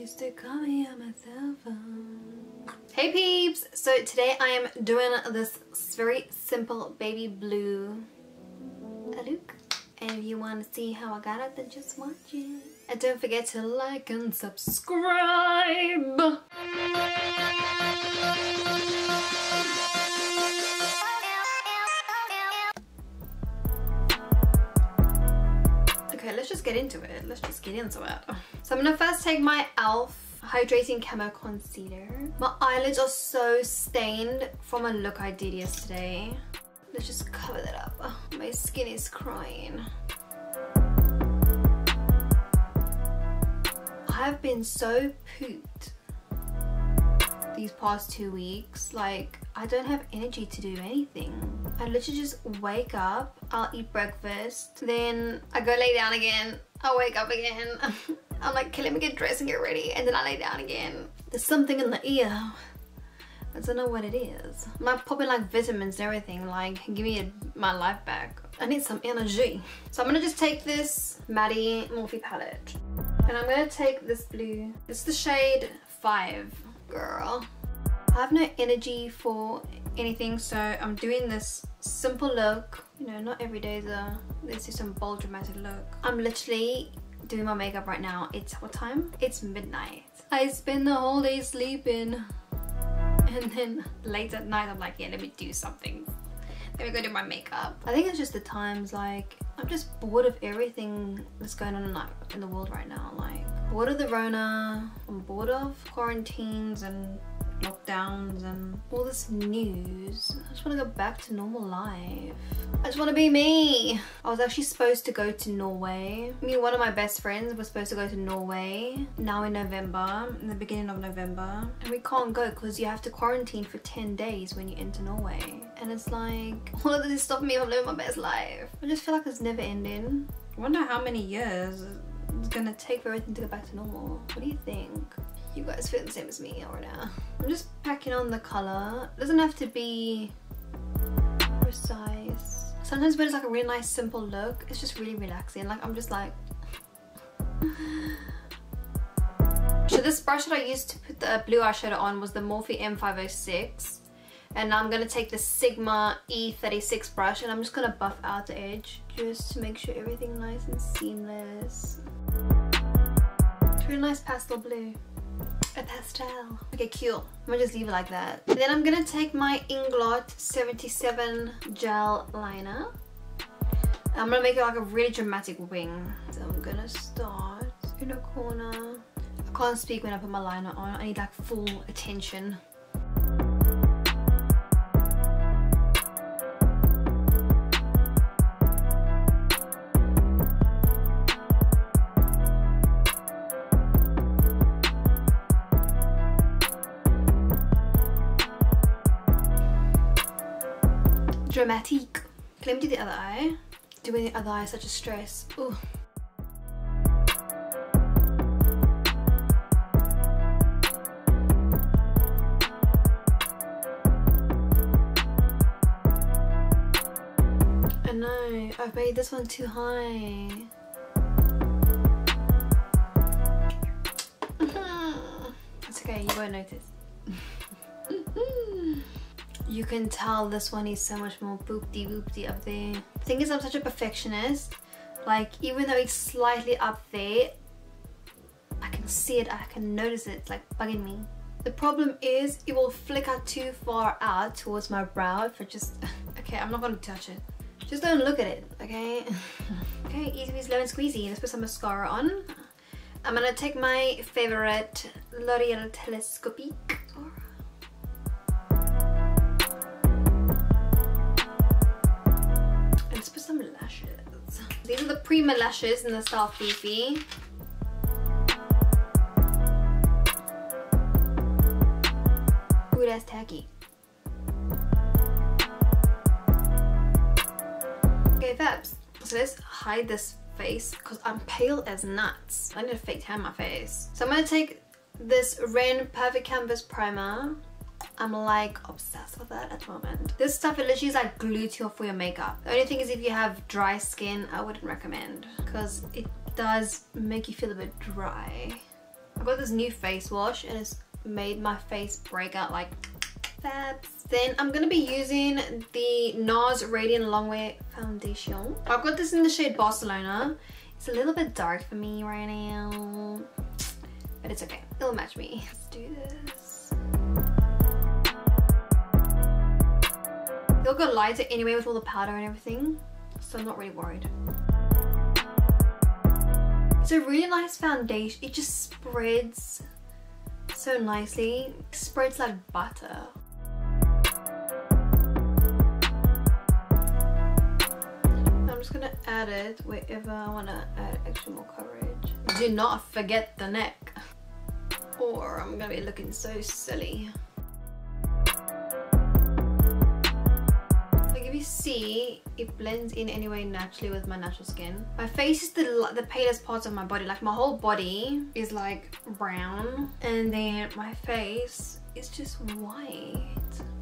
used to call me on my cell phone. Hey peeps! So today I am doing this very simple baby blue look. And if you want to see how I got it, then just watch it. And don't forget to like and subscribe! Okay, let's just get into it. So I'm gonna first take my e.l.f. Hydrating Camo Concealer. My eyelids are so stained from a look I did yesterday. Let's just cover that up. Oh, my skin is crying. I have been so pooped these past 2 weeks. Like, I don't have energy to do anything. I literally just wake up, I'll eat breakfast, then I go lay down again, I'll wake up again. I'm like, okay, let me get dressed and get ready, and then I lay down again. There's something in the ear. I don't know what it is. I'm like popping like vitamins and everything, like give me my life back. I need some energy. So I'm gonna just take this Maddie Morphe palette. And I'm gonna take this blue. It's the shade 5, girl. I have no energy for anything, so I'm doing this simple look. You know, not every day let's do some bold dramatic look. I'm literally doing my makeup right now. It's what time? It's midnight. I spend the whole day sleeping. And then late at night I'm like, yeah, let me do something. Let me go do my makeup. I think it's just the times, like, I'm just bored of everything that's going on in the world right now. Like, bored of the Rona, I'm bored of quarantines and lockdowns and all this news. I just want to go back to normal life. I just want to be me. I was actually supposed to go to Norway. Me and one of my best friends were supposed to go to Norway now in November, in the beginning of November. And we can't go because you have to quarantine for 10 days when you enter Norway. And it's like, all of this is stopping me from living my best life. I just feel like it's never ending. I wonder how many years it's gonna take for everything to go back to normal. What do you think? You guys feel the same as me or not? I'm just packing on the colour. It doesn't have to be precise. Sometimes when it's like a really nice simple look, it's just really relaxing. Like, I'm just like... So this brush that I used to put the blue eyeshadow on was the Morphe M506. And now I'm going to take the Sigma E36 brush and I'm just going to buff out the edge just to make sure everything nice and seamless. It's really nice pastel blue. A pastel. Okay, cute. I'm gonna just leave it like that. And then I'm gonna take my Inglot 77 gel liner. I'm gonna make it like a really dramatic wing. So I'm gonna start in a corner. I can't speak when I put my liner on. I need like full attention. Dramatique. Okay, let me do the other eye. Doing the other eye is such a stress. Ooh. I know, I've made this one too high. It's okay, you won't notice. You can tell this one is so much more boop-de-boop-de up there. The thing is, I'm such a perfectionist. Like, even though it's slightly up there, I can see it, I can notice it. It's like bugging me. The problem is, it will flicker too far out towards my brow if I just... Okay, I'm not gonna touch it. Just don't look at it, okay? Okay, easy peasy lemon squeezy. Let's put some mascara on. I'm gonna take my favorite L'Oreal Telescopique. Some lashes. These are the Prima lashes in the style Fifi. Ooh, that's tacky. Okay, Fabs. So let's hide this face because I'm pale as nuts. I need to fake tan my face. So I'm gonna take this Ren Perfect Canvas Primer. I'm like obsessed with that at the moment. This stuff, it literally is like glue for your makeup. The only thing is, if you have dry skin, I wouldn't recommend because it does make you feel a bit dry. I got this new face wash and it's made my face break out like fabs. Then I'm gonna be using the Nars Radiant Longwear foundation. I've got this in the shade Barcelona. It's a little bit dark for me right now, but it's okay, it'll match me. Let's do this. It'll go lighter anyway with all the powder and everything, so I'm not really worried. It's a really nice foundation. It just spreads so nicely. It spreads like butter. I'm just gonna add it wherever I want to add extra more coverage. Do not forget the neck, or I'm gonna be looking so silly. See, it blends in anyway naturally with my natural skin. My face is the palest parts of my body. Like my whole body is like brown, and then my face is just white.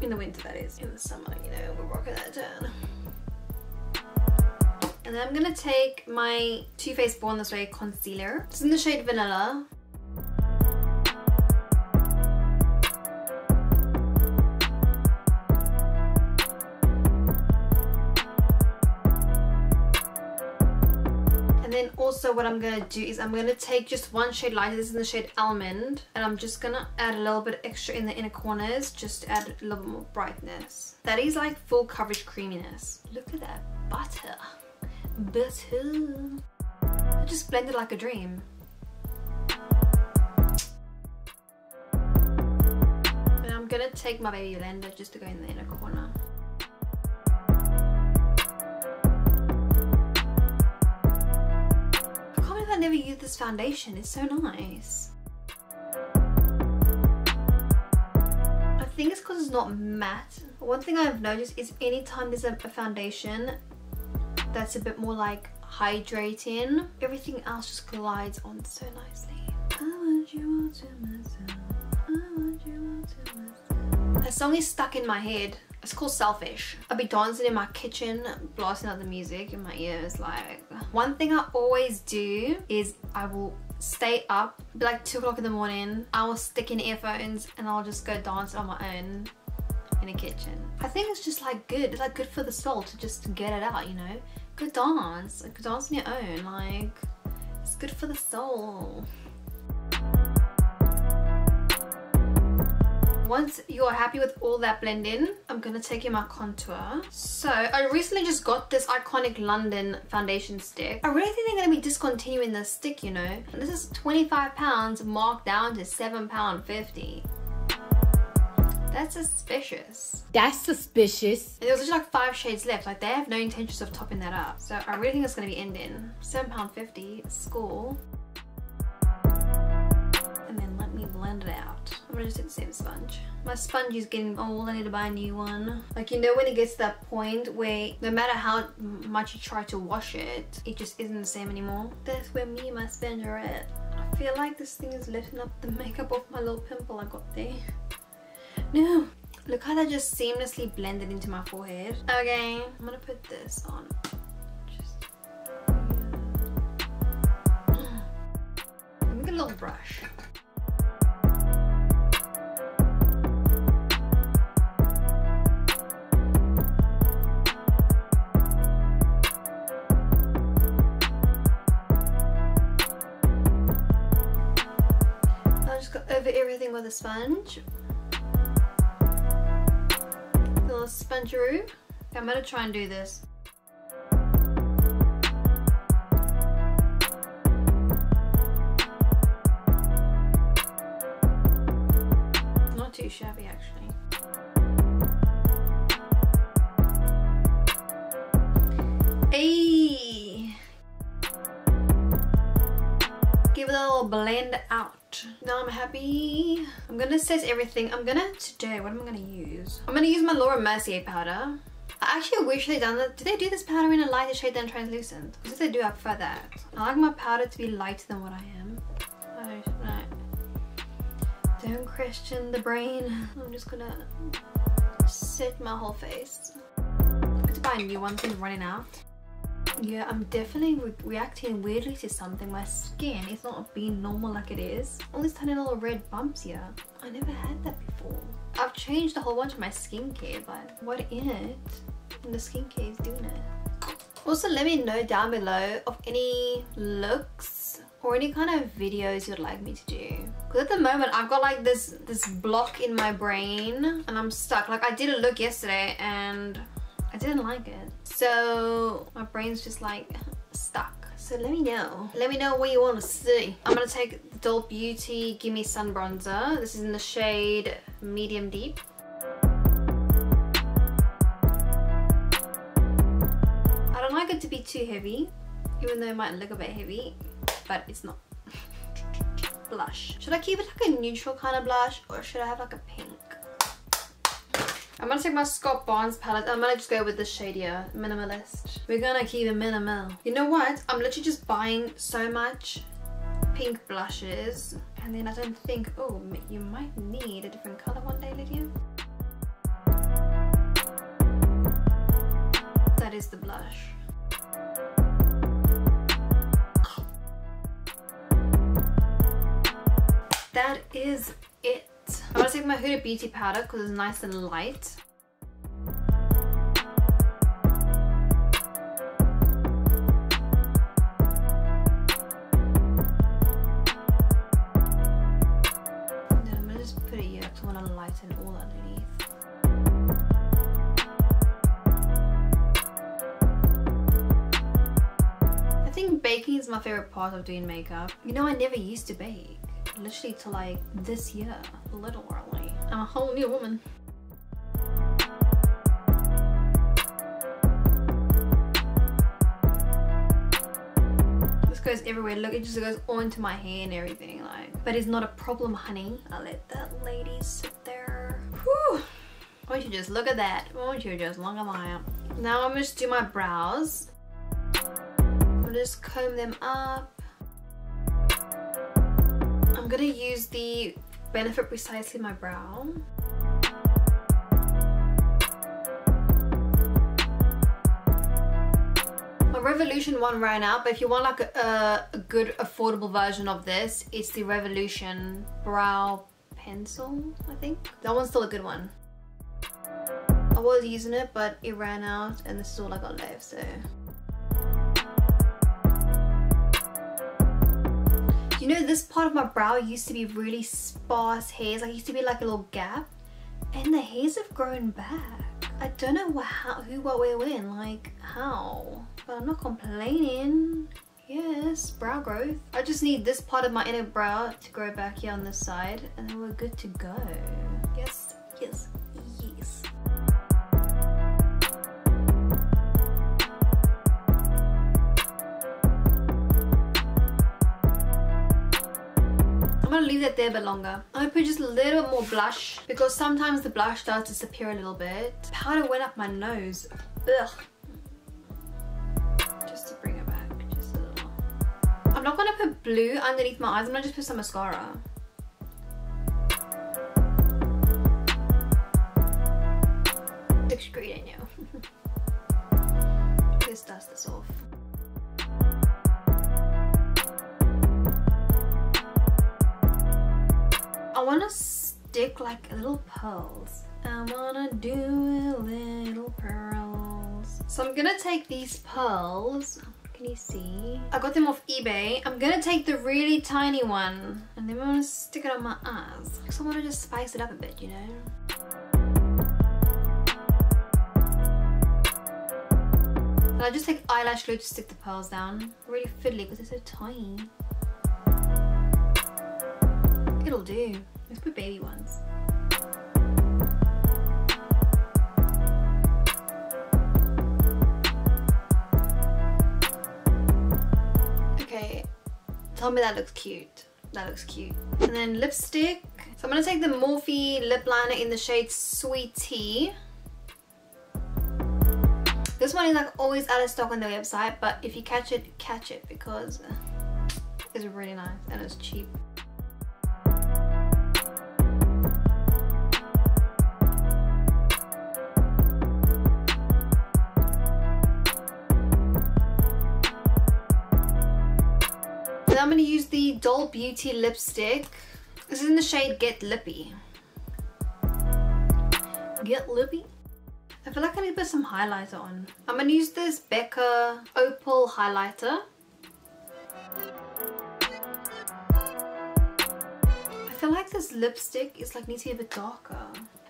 In the winter, that is. In the summer, you know, we're rocking that down. And then I'm gonna take my Too Faced Born This Way concealer. It's in the shade Vanilla. Then also what I'm gonna do is I'm gonna take just one shade lighter. This is in the shade Almond, and I'm just gonna add a little bit extra in the inner corners just to add a little bit more brightness. That is like full coverage creaminess. Look at that butter. Butter. I just blended like a dream. And I'm gonna take my baby blender just to go in the inner corner. I never use this foundation. It's so nice. I think it's because it's not matte. One thing I've noticed is anytime there's a foundation that's a bit more like hydrating, everything else just glides on so nicely. I want you all to myself. I want you all to myself. That song is stuck in my head. It's called Selfish. I'll be dancing in my kitchen, blasting out the music in my ears. Like, one thing I always do is I will stay up, be like 2 o'clock in the morning. I will stick in earphones and I'll just go dance on my own in the kitchen. I think it's just like good. It's like good for the soul to just get it out, you know? Go dance. Like, dance on your own. Like, it's good for the soul. Once you're happy with all that blend in, I'm gonna take in my contour. So I recently just got this iconic London foundation stick. I really think they're gonna be discontinuing this stick, you know. This is £25 marked down to £7.50. That's suspicious. That's suspicious. And there was just like 5 shades left. Like, they have no intentions of topping that up. So I really think it's gonna be ending. £7.50, score. And then let me blend it out. I'm gonna just take the same sponge. My sponge is getting old. I need to buy a new one. Like, you know when it gets to that point where no matter how much you try to wash it, it just isn't the same anymore. That's where me and my sponge are at. I feel like this thing is lifting up the makeup off my little pimple I got there. No! Look how that just seamlessly blended into my forehead. Okay, I'm gonna put this on. Just... Let me get a little brush. Over everything with a sponge. A little spongeroo. Okay, I'm gonna try and do this. Not too shabby actually. Hey! Give it a little blend out. Now I'm happy. I'm gonna set everything. Today, what am I gonna use? I'm gonna use my Mercier powder. I actually wish they'd done that. Do they do this powder in a lighter shade than translucent? Because if they do, I prefer that. I like my powder to be lighter than what I am. Right. Don't question the brain. I'm just gonna set my whole face. I have to buy a new one, things running out. Yeah, I'm definitely reacting weirdly to something. My skin is not being normal like it is. All these tiny little red bumps here. I never had that before. I've changed a whole bunch of my skincare, but what in it? And the skincare is doing it. Also, let me know down below of any looks or any kind of videos you'd like me to do. Because at the moment, I've got like this block in my brain and I'm stuck. Like I did a look yesterday and I didn't like it. So my brain's just like stuck. So let me know. Let me know what you want to see. I'm going to take the Doll Beauty Gimme Sun Bronzer. This is in the shade Medium Deep. I don't like it to be too heavy, even though it might look a bit heavy, but it's not. Blush. Should I keep it like a neutral kind of blush or should I have like a pink? I'm gonna take my Scott Barnes palette. I'm gonna just go with the shadier Minimalist. We're gonna keep it minimal. You know what? I'm literally just buying so much pink blushes and then I don't think, oh, you might need a different color one day, Lydia. That is the blush. That is it. I'm gonna take my Huda Beauty powder because it's nice and light. And then I'm gonna just put it here because I want to lighten all underneath. I think baking is my favorite part of doing makeup. You know, I never used to bake. Literally till like this year, literally. I'm a whole new woman. This goes everywhere. Look, it just goes onto my hair and everything, like. But it's not a problem, honey. I'll let that lady sit there. Whew. Won't you just look at that? Won't you just look at that? Now I'm gonna just do my brows. I'm gonna just comb them up. I'm gonna use the Benefit Precisely My Brow. My Revolution one ran out, but if you want like a good affordable version of this, it's the Revolution Brow Pencil, I think. That one's still a good one. I was using it, but it ran out and this is all I got left, so. You know, this part of my brow used to be really sparse hairs. Like, it used to be like a little gap. And the hairs have grown back. I don't know who, what, where, when. Like, how? But I'm not complaining. Yes, brow growth. I just need this part of my inner brow to grow back here on this side. And then we're good to go. Yes, yes, yes. I'm gonna leave that there a bit longer. I'm gonna put just a little bit more blush because sometimes the blush does disappear a little bit. Powder went up my nose. Ugh. Just to bring it back, just a little. I'm not gonna put blue underneath my eyes. I'm gonna just put some mascara. Looks great, I know. Let's dust this off. I want to stick like little pearls. I want to do little pearls. So I'm going to take these pearls. Can you see? I got them off eBay. I'm going to take the really tiny one. And then I'm going to stick it on my eyes. Because I want to just spice it up a bit, you know? And I just take eyelash glue to stick the pearls down. Really fiddly because they're so tiny. It'll do. Let's put baby ones. Okay, tell me that looks cute. That looks cute. And then lipstick. So I'm gonna take the Morphe lip liner in the shade Sweet Tea. This one is like always out of stock on the website, but if you catch it because it's really nice and it's cheap. Doll Beauty lipstick. This is in the shade Get Lippy. Get Lippy? I feel like I need to put some highlighter on. I'm gonna use this Becca Opal highlighter. I feel like this lipstick is like needs to be a bit darker.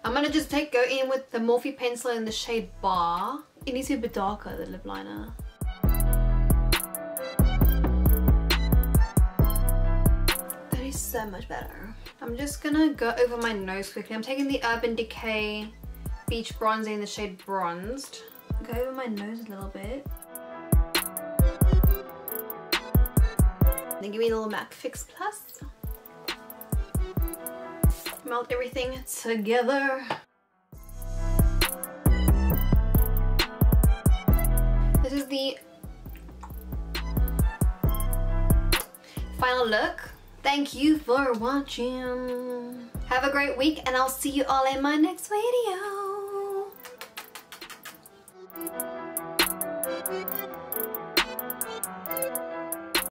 I'm gonna just go in with the Morphe pencil in the shade Bar. It needs to be a bit darker, the lip liner. That is so much better. I'm just gonna go over my nose quickly. I'm taking the Urban Decay Beach Bronzer in the shade Bronzed. Go over my nose a little bit. Then give me a little MAC Fix Plus. Melt everything together. This is the final look. Thank you for watching. Have a great week and I'll see you all in my next video.